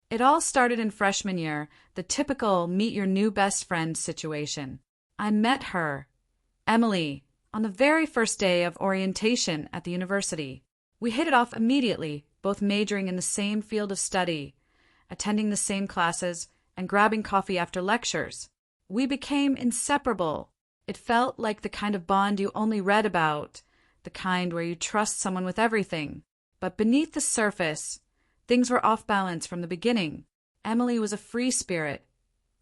It all started in freshman year, the typical meet your new best friend situation. I met her, Emily, on the very first day of orientation at the university. We hit it off immediately, both majoring in the same field of study, attending the same classes, and grabbing coffee after lectures. We became inseparable. It felt like the kind of bond you only read about, the kind where you trust someone with everything. But beneath the surface, things were off balance from the beginning. Emily was a free spirit,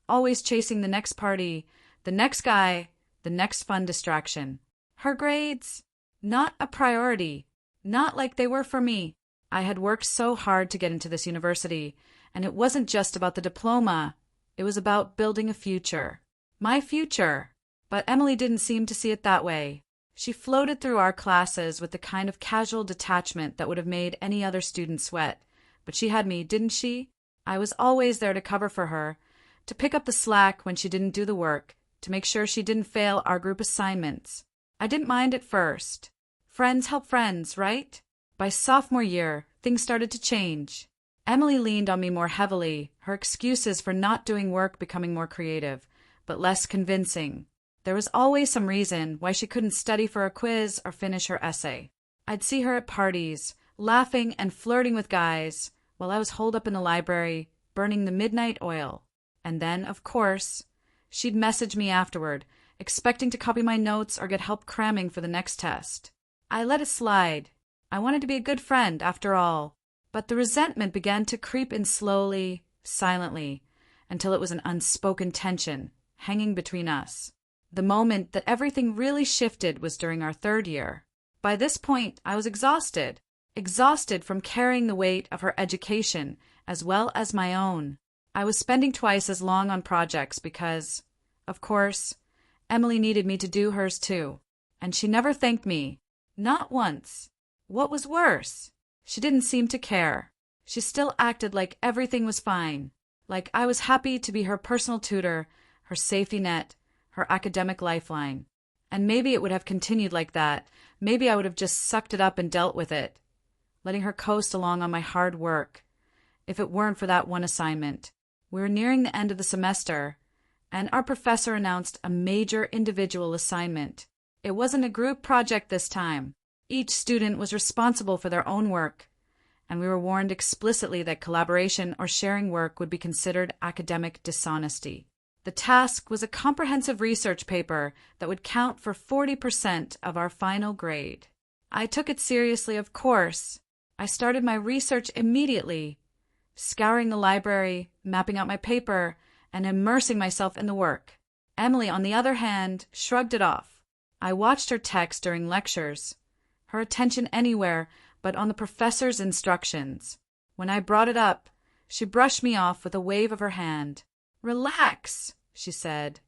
always chasing the next party, the next guy, the next fun distraction. Her grades? Not a priority. Not like they were for me. I had worked so hard to get into this university, and it wasn't just about the diploma. It was about building a future. My future. But Emily didn't seem to see it that way. She floated through our classes with the kind of casual detachment that would have made any other student sweat. But she had me, didn't she? I was always there to cover for her, to pick up the slack when she didn't do the work, to make sure she didn't fail our group assignments. I didn't mind at first. Friends help friends, right? By sophomore year, things started to change. Emily leaned on me more heavily, her excuses for not doing work becoming more creative, but less convincing. There was always some reason why she couldn't study for a quiz or finish her essay. I'd see her at parties, laughing and flirting with guys, while I was holed up in the library, burning the midnight oil. And then, of course, she'd message me afterward, expecting to copy my notes or get help cramming for the next test. I let it slide. I wanted to be a good friend, after all. But the resentment began to creep in slowly, silently, until it was an unspoken tension hanging between us. The moment that everything really shifted was during our third year. By this point, I was exhausted from carrying the weight of her education as well as my own. I was spending twice as long on projects because, of course, Emily needed me to do hers too. And she never thanked me. Not once. What was worse? She didn't seem to care. She still acted like everything was fine, like I was happy to be her personal tutor, her safety net, her academic lifeline. And maybe it would have continued like that. Maybe I would have just sucked it up and dealt with it, letting her coast along on my hard work. If it weren't for that one assignment. We were nearing the end of the semester, and our professor announced a major individual assignment. It wasn't a group project this time. Each student was responsible for their own work, and we were warned explicitly that collaboration or sharing work would be considered academic dishonesty. The task was a comprehensive research paper that would count for 40% of our final grade. I took it seriously, of course. I started my research immediately, scouring the library, mapping out my paper, and immersing myself in the work. Emily, on the other hand, shrugged it off. I watched her text during lectures, her attention anywhere but on the professor's instructions. When I brought it up, she brushed me off with a wave of her hand. "Relax," she said.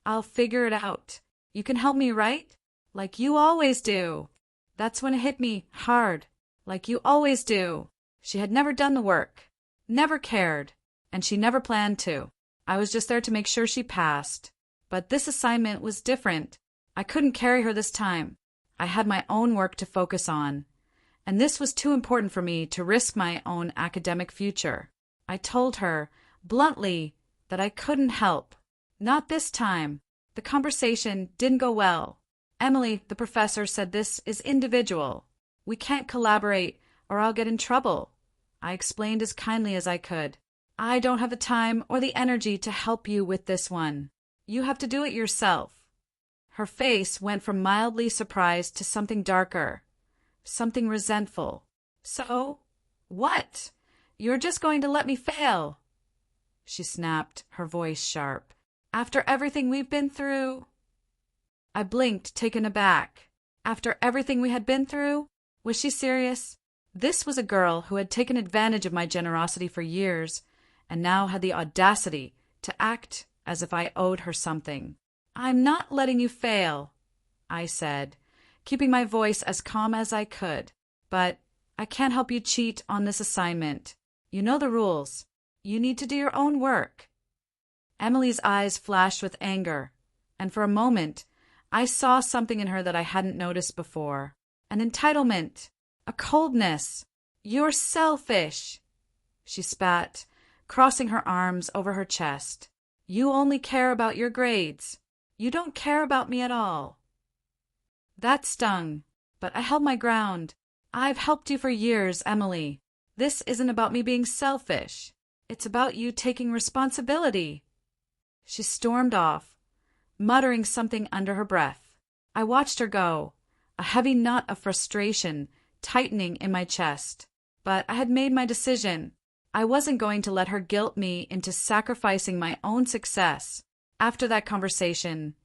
"I'll figure it out. You can help me, right? Like you always do." That's when it hit me hard. Like you always do. She had never done the work, never cared, and she never planned to. I was just there to make sure she passed. But this assignment was different. I couldn't carry her this time. I had my own work to focus on, and this was too important for me to risk my own academic future. I told her, bluntly, that I couldn't help. Not this time. The conversation didn't go well. "Emily," the professor said, "this is individual. We can't collaborate or I'll get in trouble." I explained as kindly as I could. "I don't have the time or the energy to help you with this one. You have to do it yourself." Her face went from mildly surprised to something darker, something resentful. "So? What? You're just going to let me fail?" she snapped, her voice sharp. "After everything we've been through?" I blinked, taken aback. After everything we had been through? Was she serious? This was a girl who had taken advantage of my generosity for years, and now had the audacity to act as if I owed her something. "I'm not letting you fail," I said, keeping my voice as calm as I could. "But I can't help you cheat on this assignment. You know the rules. You need to do your own work." Emily's eyes flashed with anger, and for a moment I saw something in her that I hadn't noticed before. An entitlement, a coldness. "You're selfish," she spat, crossing her arms over her chest. You only care about your grades. You don't care about me at all. That stung, but I held my ground. I've helped you for years, Emily. This isn't about me being selfish. It's about you taking responsibility. She stormed off, muttering something under her breath. I watched her go, a heavy knot of frustration tightening in my chest. But I had made my decision. I wasn't going to let her guilt me into sacrificing my own success. After that conversation,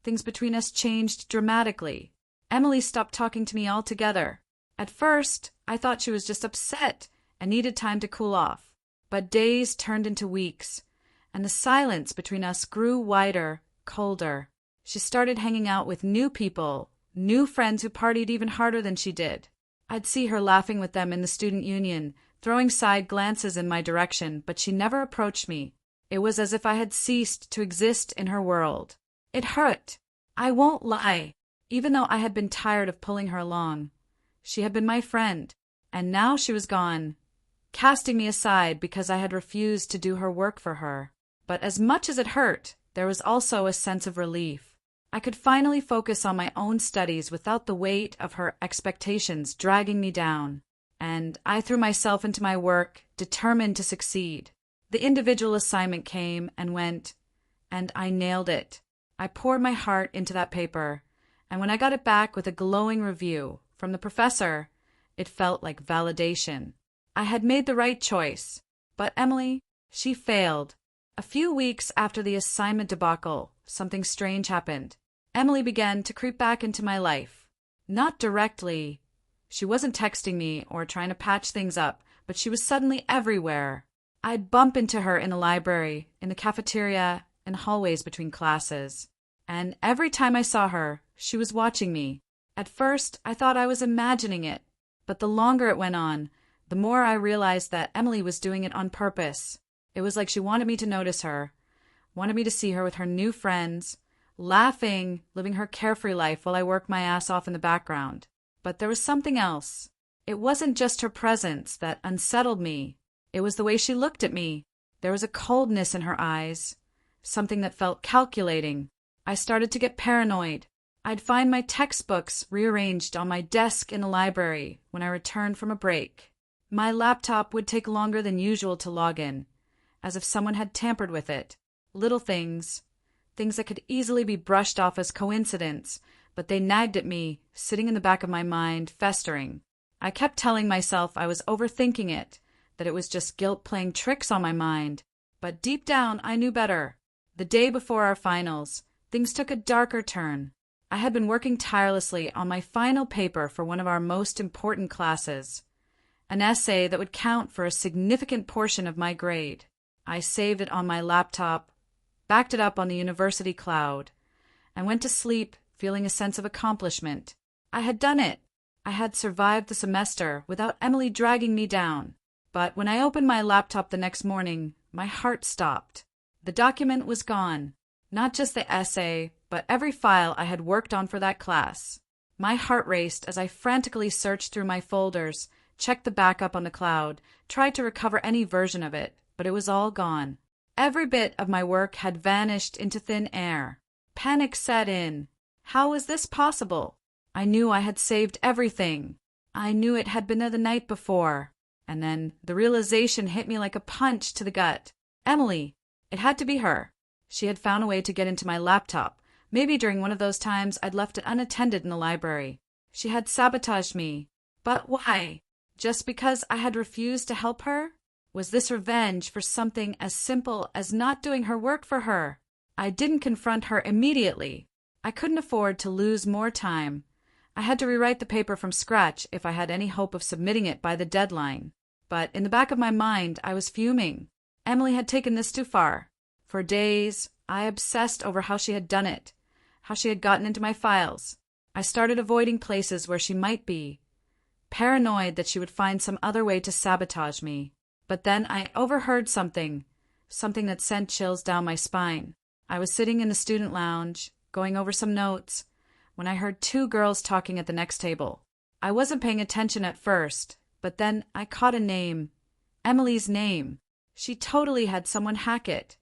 things between us changed dramatically. Emily stopped talking to me altogether. At first, I thought she was just upset and needed time to cool off. But days turned into weeks, and the silence between us grew wider, colder. She started hanging out with new people, new friends who partied even harder than she did. I'd see her laughing with them in the student union, throwing side glances in my direction, but she never approached me. It was as if I had ceased to exist in her world. It hurt. I won't lie. Even though I had been tired of pulling her along, she had been my friend, and now she was gone, casting me aside because I had refused to do her work for her. But as much as it hurt, there was also a sense of relief. I could finally focus on my own studies without the weight of her expectations dragging me down, and I threw myself into my work, determined to succeed. The individual assignment came and went, and I nailed it. I poured my heart into that paper, and when I got it back with a glowing review from the professor, it felt like validation. I had made the right choice. But Emily, she failed. A few weeks after the assignment debacle, something strange happened. Emily began to creep back into my life. Not directly. She wasn't texting me or trying to patch things up, but she was suddenly everywhere. I'd bump into her in the library, in the cafeteria, in hallways between classes. And every time I saw her, she was watching me. At first, I thought I was imagining it, but the longer it went on, the more I realized that Emily was doing it on purpose. It was like she wanted me to notice her, wanted me to see her with her new friends, laughing, living her carefree life while I worked my ass off in the background. But there was something else. It wasn't just her presence that unsettled me. It was the way she looked at me. There was a coldness in her eyes, something that felt calculating. I started to get paranoid. I'd find my textbooks rearranged on my desk in the library when I returned from a break. My laptop would take longer than usual to log in, as if someone had tampered with it. Little things that could easily be brushed off as coincidence, but they nagged at me, sitting in the back of my mind, festering. I kept telling myself I was overthinking it, that it was just guilt playing tricks on my mind. But deep down, I knew better. The day before our finals, things took a darker turn. I had been working tirelessly on my final paper for one of our most important classes, an essay that would count for a significant portion of my grade. I saved it on my laptop, backed it up on the university cloud, and went to sleep feeling a sense of accomplishment. I had done it. I had survived the semester without Emily dragging me down. But when I opened my laptop the next morning, my heart stopped. The document was gone. Not just the essay, but every file I had worked on for that class. My heart raced as I frantically searched through my folders, checked the backup on the cloud, tried to recover any version of it, but it was all gone. Every bit of my work had vanished into thin air. Panic set in. How was this possible? I knew I had saved everything. I knew it had been there the night before. And then the realization hit me like a punch to the gut. Emily. It had to be her. She had found a way to get into my laptop, maybe during one of those times I'd left it unattended in the library. She had sabotaged me. But why? Just because I had refused to help her? Was this revenge for something as simple as not doing her work for her? I didn't confront her immediately. I couldn't afford to lose more time. I had to rewrite the paper from scratch if I had any hope of submitting it by the deadline. But in the back of my mind, I was fuming. Emily had taken this too far. For days, I obsessed over how she had done it, how she had gotten into my files. I started avoiding places where she might be, paranoid that she would find some other way to sabotage me. But then I overheard something that sent chills down my spine. I was sitting in the student lounge, going over some notes, when I heard two girls talking at the next table. I wasn't paying attention at first, but then I caught a name. Emily's name. She totally had someone hack it.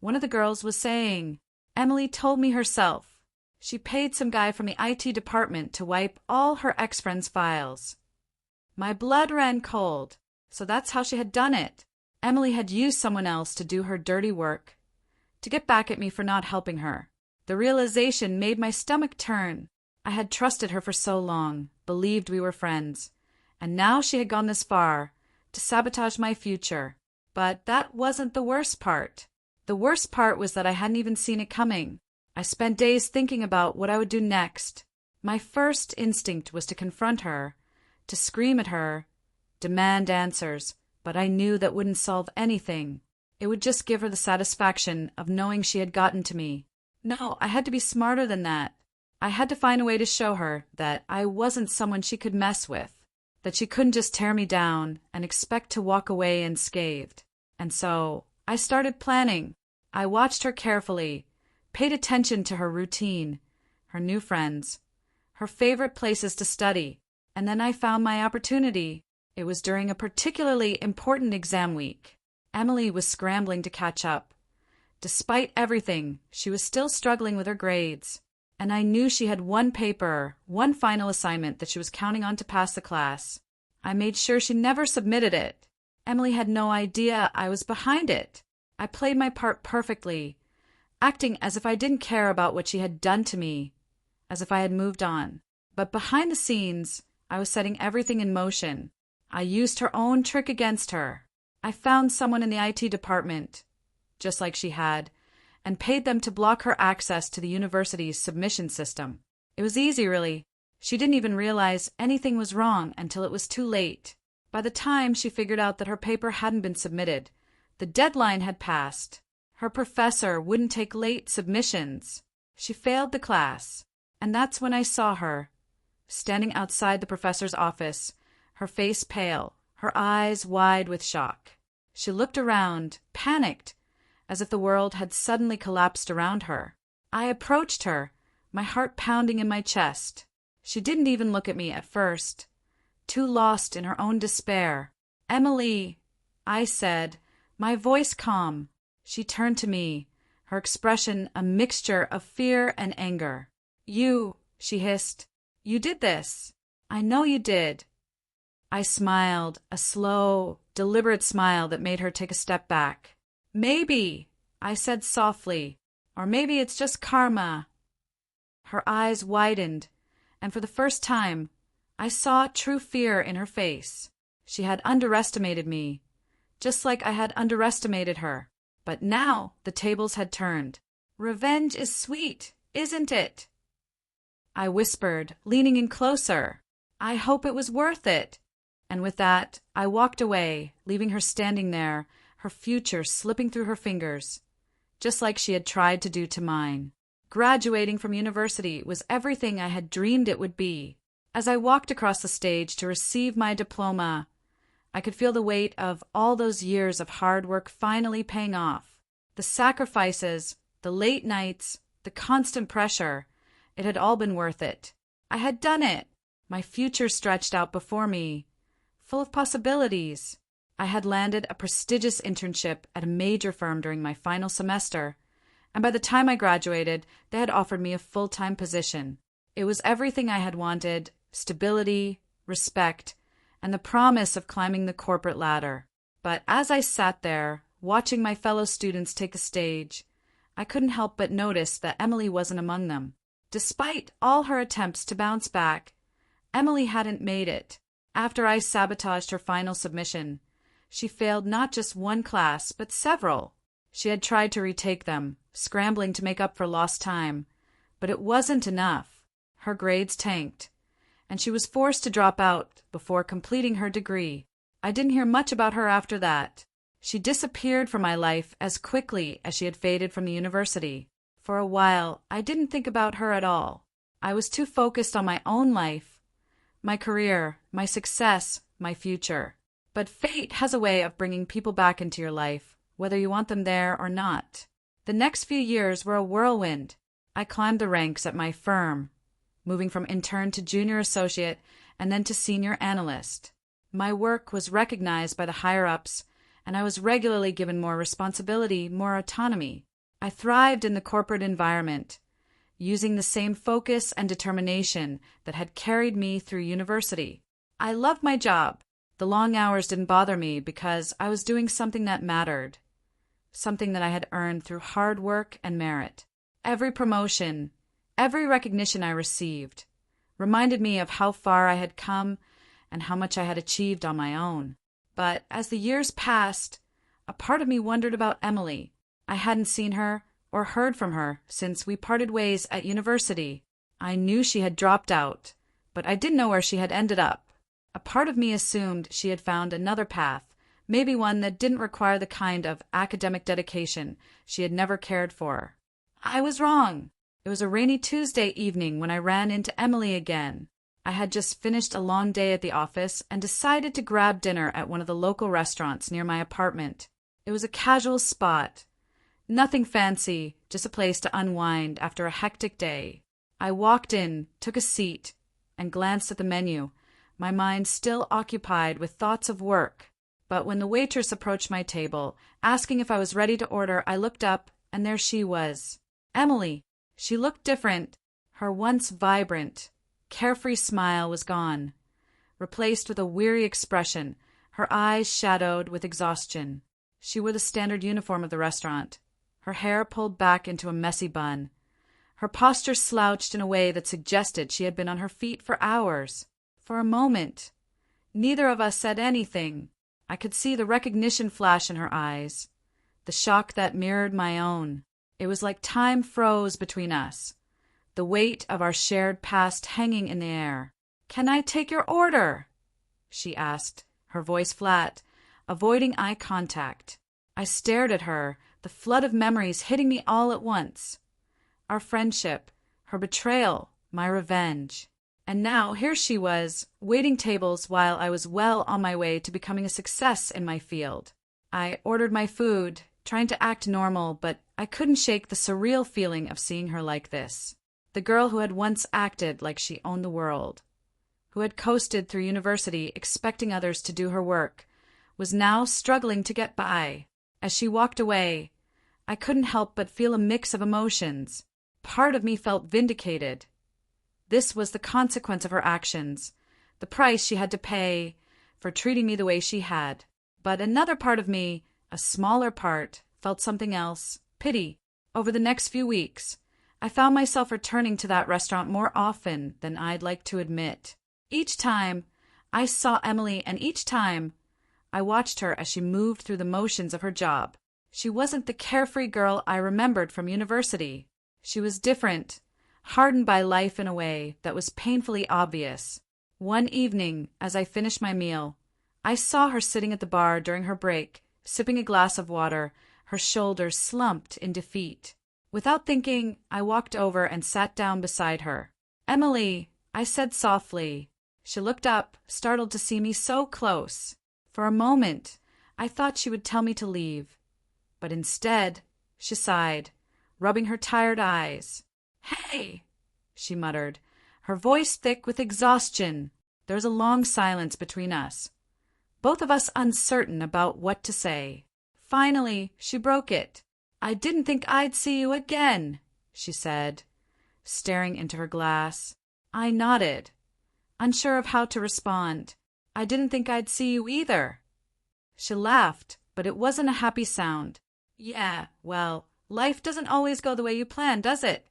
One of the girls was saying, Emily told me herself. She paid some guy from the IT department to wipe all her ex-friends' files. My blood ran cold. So that's how she had done it. Emily had used someone else to do her dirty work, to get back at me for not helping her. The realization made my stomach turn. I had trusted her for so long, believed we were friends, and now she had gone this far, to sabotage my future. But that wasn't the worst part. The worst part was that I hadn't even seen it coming. I spent days thinking about what I would do next. My first instinct was to confront her, to scream at her, demand answers, but I knew that wouldn't solve anything. It would just give her the satisfaction of knowing she had gotten to me. No, I had to be smarter than that. I had to find a way to show her that I wasn't someone she could mess with, that she couldn't just tear me down and expect to walk away unscathed. And so I started planning. I watched her carefully, paid attention to her routine, her new friends, her favorite places to study, and then I found my opportunity. It was during a particularly important exam week. Emily was scrambling to catch up. Despite everything, she was still struggling with her grades, and I knew she had one paper, one final assignment that she was counting on to pass the class. I made sure she never submitted it. Emily had no idea I was behind it. I played my part perfectly, acting as if I didn't care about what she had done to me, as if I had moved on. But behind the scenes, I was setting everything in motion. I used her own trick against her. I found someone in the IT department, just like she had, and paid them to block her access to the university's submission system. It was easy, really. She didn't even realize anything was wrong until it was too late. By the time she figured out that her paper hadn't been submitted, the deadline had passed. Her professor wouldn't take late submissions. She failed the class, and that's when I saw her, standing outside the professor's office, her face pale, her eyes wide with shock. She looked around, panicked, as if the world had suddenly collapsed around her. I approached her, my heart pounding in my chest. She didn't even look at me at first, too lost in her own despair. "Emily," I said, my voice calm. She turned to me, her expression a mixture of fear and anger. "You," she hissed, "you did this. I know you did." I smiled, a slow, deliberate smile that made her take a step back. "Maybe," I said softly, "or maybe it's just karma." Her eyes widened, and for the first time, I saw true fear in her face. She had underestimated me, just like I had underestimated her. But now the tables had turned. "Revenge is sweet, isn't it?" I whispered, leaning in closer. "I hope it was worth it." And with that, I walked away, leaving her standing there, her future slipping through her fingers, just like she had tried to do to mine. Graduating from university was everything I had dreamed it would be. As I walked across the stage to receive my diploma, I could feel the weight of all those years of hard work finally paying off. The sacrifices, the late nights, the constant pressure, it had all been worth it. I had done it. My future stretched out before me, full of possibilities. I had landed a prestigious internship at a major firm during my final semester, and by the time I graduated, they had offered me a full-time position. It was everything I had wanted: stability, respect, and the promise of climbing the corporate ladder. But as I sat there, watching my fellow students take the stage, I couldn't help but notice that Emily wasn't among them. Despite all her attempts to bounce back, Emily hadn't made it. After I sabotaged her final submission, she failed not just one class, but several. She had tried to retake them, scrambling to make up for lost time, but it wasn't enough. Her grades tanked, and she was forced to drop out before completing her degree. I didn't hear much about her after that. She disappeared from my life as quickly as she had faded from the university. For a while, I didn't think about her at all. I was too focused on my own life, my career, my success, my future. But fate has a way of bringing people back into your life, whether you want them there or not. The next few years were a whirlwind. I climbed the ranks at my firm, moving from intern to junior associate and then to senior analyst. My work was recognized by the higher-ups, and I was regularly given more responsibility, more autonomy. I thrived in the corporate environment, using the same focus and determination that had carried me through university. I loved my job. The long hours didn't bother me because I was doing something that mattered, something that I had earned through hard work and merit. Every promotion, every recognition I received, reminded me of how far I had come and how much I had achieved on my own. But as the years passed, a part of me wondered about Emily. I hadn't seen her or heard from her since we parted ways at university. I knew she had dropped out, but I didn't know where she had ended up. A part of me assumed she had found another path, maybe one that didn't require the kind of academic dedication she had never cared for. I was wrong. It was a rainy Tuesday evening when I ran into Emily again. I had just finished a long day at the office and decided to grab dinner at one of the local restaurants near my apartment. It was a casual spot. Nothing fancy, just a place to unwind after a hectic day. I walked in, took a seat, and glanced at the menu, my mind still occupied with thoughts of work. But when the waitress approached my table, asking if I was ready to order, I looked up, and there she was. Emily. She looked different. Her once vibrant, carefree smile was gone, replaced with a weary expression, her eyes shadowed with exhaustion. She wore the standard uniform of the restaurant, her hair pulled back into a messy bun, her posture slouched in a way that suggested she had been on her feet for hours. For a moment, neither of us said anything. I could see the recognition flash in her eyes, the shock that mirrored my own. It was like time froze between us, the weight of our shared past hanging in the air. "Can I take your order?" she asked, her voice flat, avoiding eye contact. I stared at her, the flood of memories hitting me all at once. Our friendship, her betrayal, my revenge. And now here she was, waiting tables while I was well on my way to becoming a success in my field. I ordered my food, trying to act normal, but I couldn't shake the surreal feeling of seeing her like this. The girl who had once acted like she owned the world, who had coasted through university expecting others to do her work, was now struggling to get by. As she walked away, I couldn't help but feel a mix of emotions. Part of me felt vindicated. This was the consequence of her actions, the price she had to pay for treating me the way she had. But another part of me, a smaller part, felt something else, pity. Over the next few weeks, I found myself returning to that restaurant more often than I'd like to admit. Each time, I saw Emily, and each time, I watched her as she moved through the motions of her job. She wasn't the carefree girl I remembered from university. She was different, hardened by life in a way that was painfully obvious. One evening, as I finished my meal, I saw her sitting at the bar during her break, sipping a glass of water, her shoulders slumped in defeat. Without thinking, I walked over and sat down beside her. "Emily," I said softly. She looked up, startled to see me so close. For a moment, I thought she would tell me to leave. But instead, she sighed, rubbing her tired eyes. "Hey," she muttered, her voice thick with exhaustion. There was a long silence between us, both of us uncertain about what to say. Finally, she broke it. "I didn't think I'd see you again," she said, staring into her glass. I nodded, unsure of how to respond. "I didn't think I'd see you either." She laughed, but it wasn't a happy sound. "Yeah, well, life doesn't always go the way you plan, does it?"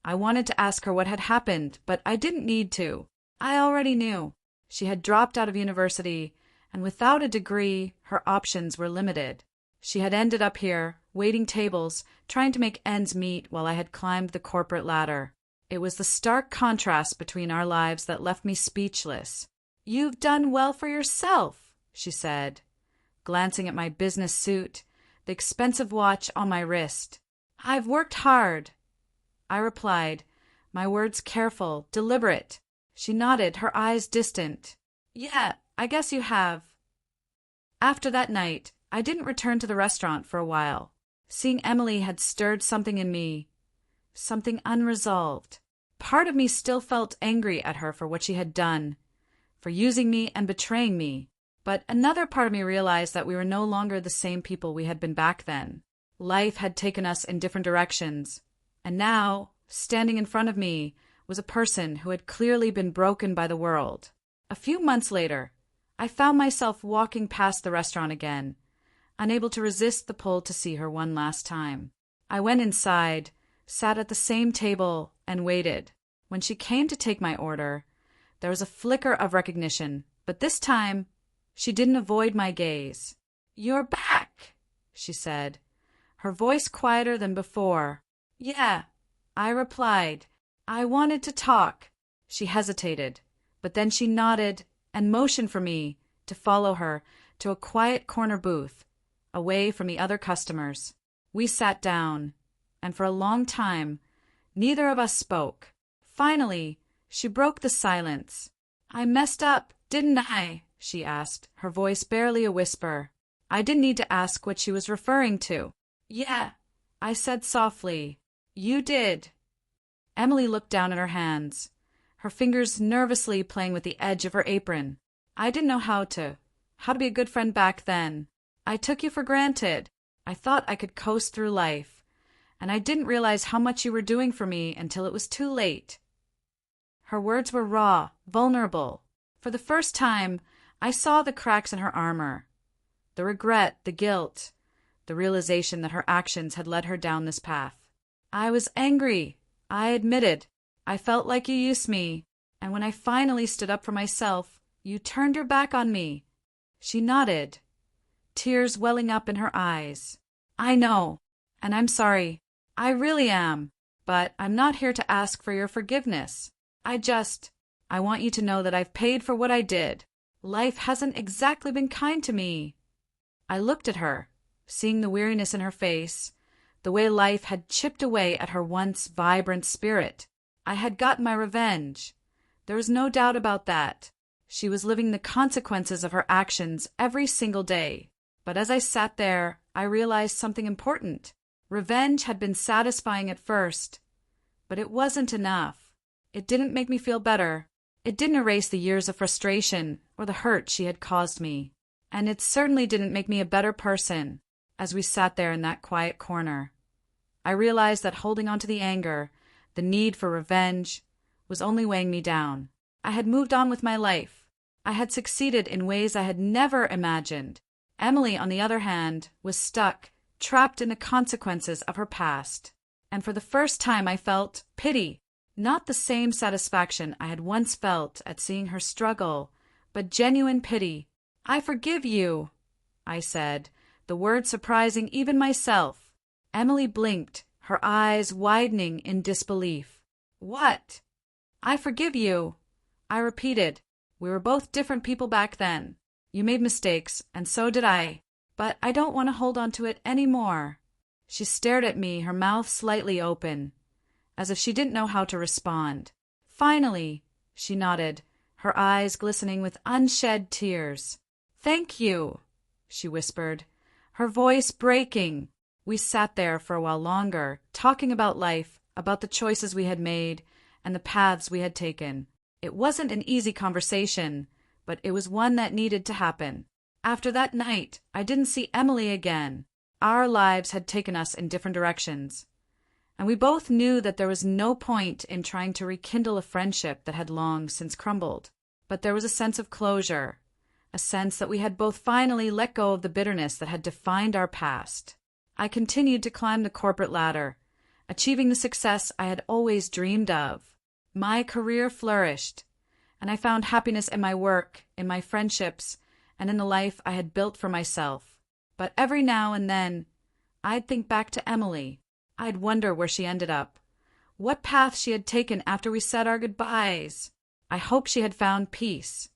I wanted to ask her what had happened, but I didn't need to. I already knew. She had dropped out of university, and without a degree, her options were limited. She had ended up here, waiting tables, trying to make ends meet while I had climbed the corporate ladder. It was the stark contrast between our lives that left me speechless. "You've done well for yourself," she said, glancing at my business suit, the expensive watch on my wrist. "I've worked hard," I replied, my words careful, deliberate. She nodded, her eyes distant. "Yeah, I guess you have." After that night, I didn't return to the restaurant for a while. Seeing Emily had stirred something in me, something unresolved. Part of me still felt angry at her for what she had done, for using me and betraying me. But another part of me realized that we were no longer the same people we had been back then. Life had taken us in different directions, and now, standing in front of me, was a person who had clearly been broken by the world. A few months later, I found myself walking past the restaurant again, unable to resist the pull to see her one last time. I went inside, sat at the same table, and waited. When she came to take my order, there was a flicker of recognition, but this time, she didn't avoid my gaze. "You're back," she said, her voice quieter than before. "Yeah," I replied. "I wanted to talk." She hesitated, but then she nodded and motioned for me to follow her to a quiet corner booth, away from the other customers. We sat down, and for a long time, neither of us spoke. Finally, she broke the silence. "I messed up, didn't I?" she asked, her voice barely a whisper. I didn't need to ask what she was referring to. "Yeah," I said softly. "You did." Emily looked down at her hands, her fingers nervously playing with the edge of her apron. "I didn't know how to be a good friend back then. I took you for granted. I thought I could coast through life, and I didn't realize how much you were doing for me until it was too late." Her words were raw, vulnerable. For the first time, I saw the cracks in her armor. The regret, the guilt, the realization that her actions had led her down this path. "I was angry," I admitted. "I felt like you used me, and when I finally stood up for myself, you turned your back on me." She nodded, tears welling up in her eyes. "I know, and I'm sorry. I really am. But I'm not here to ask for your forgiveness. I want you to know that I've paid for what I did. Life hasn't exactly been kind to me." I looked at her, seeing the weariness in her face, the way life had chipped away at her once vibrant spirit. I had gotten my revenge. There was no doubt about that. She was living the consequences of her actions every single day. But as I sat there, I realized something important. Revenge had been satisfying at first, but it wasn't enough. It didn't make me feel better. It didn't erase the years of frustration or the hurt she had caused me. And it certainly didn't make me a better person. As we sat there in that quiet corner, I realized that holding on to the anger, the need for revenge, was only weighing me down. I had moved on with my life. I had succeeded in ways I had never imagined. Emily, on the other hand, was stuck, trapped in the consequences of her past. And for the first time I felt pity. Not the same satisfaction I had once felt at seeing her struggle, but genuine pity. "I forgive you," I said, the word surprising even myself. Emily blinked, her eyes widening in disbelief. "What?" "I forgive you," I repeated. "We were both different people back then. You made mistakes, and so did I. But I don't want to hold on to it any more." She stared at me, her mouth slightly open, as if she didn't know how to respond. Finally, she nodded, her eyes glistening with unshed tears. "Thank you," she whispered, her voice breaking. We sat there for a while longer, talking about life, about the choices we had made, and the paths we had taken. It wasn't an easy conversation, but it was one that needed to happen. After that night, I didn't see Emily again. Our lives had taken us in different directions, and we both knew that there was no point in trying to rekindle a friendship that had long since crumbled. But there was a sense of closure, a sense that we had both finally let go of the bitterness that had defined our past. I continued to climb the corporate ladder, achieving the success I had always dreamed of. My career flourished, and I found happiness in my work, in my friendships, and in the life I had built for myself. But every now and then, I'd think back to Emily. I'd wonder where she ended up, what path she had taken after we said our goodbyes. I hoped she had found peace,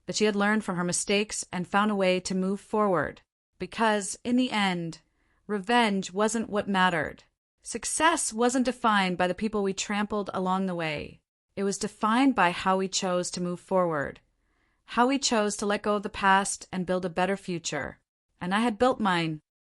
that she had learned from her mistakes and found a way to move forward. Because, in the end, revenge wasn't what mattered. Success wasn't defined by the people we trampled along the way. It was defined by how we chose to move forward, how we chose to let go of the past and build a better future. And I had built mine.